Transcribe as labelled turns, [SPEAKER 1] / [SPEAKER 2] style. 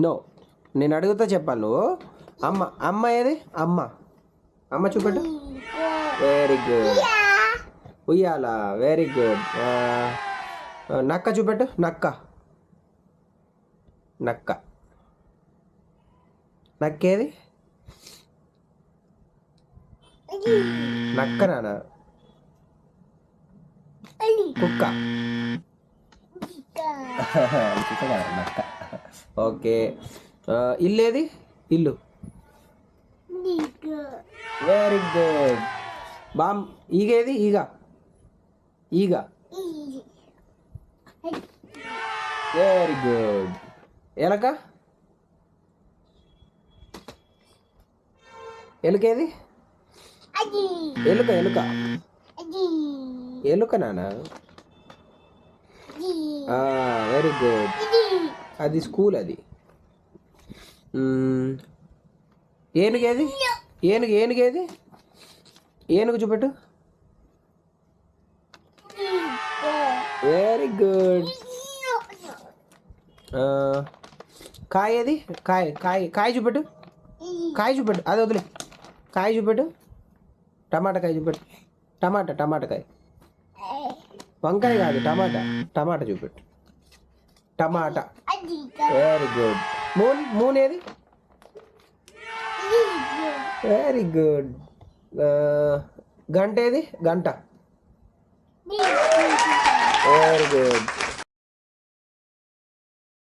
[SPEAKER 1] No, నేను అడుగుతా చెప్పాలి నువ్వు. అమ్మ, అమ్మ ఏది? అమ్మ, అమ్మ చూపెట్టు. Very good. ఉయ్యాల, వెరీ గుడ్. నక్క చూపెట్టు. నక్క, నక్క, నక్కేది? నక్క నాన్న. కుక్క, కుక్క కదా నక్క. ఓకే. ఇల్లేది? ఇల్లు. Very good. బామ్. ఈగేది? ఈగ, ఈగ. Very good. ఎలక, ఎలుకేది? ఎలుక, ఎలుక, ఎలుక నాన్న. Very good. అది స్కూల్ అది. ఏనుగేది? ఏనుగు, ఏనుగేది? ఏనుగు చూపెట్టు. Very good. కాయ ఏది? కాయ, కాయ, కాయ చూపెట్టు. కాయ చూపెట్టు, అది వదిలే. కాయ చూపెట్టు. టమాటా కాయ చూపెట్టు. టమాటా, టమాటా కాయ. వంకాయ కాదు, టమాటా, టమాటా చూపెట్టు. టమాటా. Very good. మూన్, మూన్ ఏది? Very good. గంట ఏది? గంట. Very good.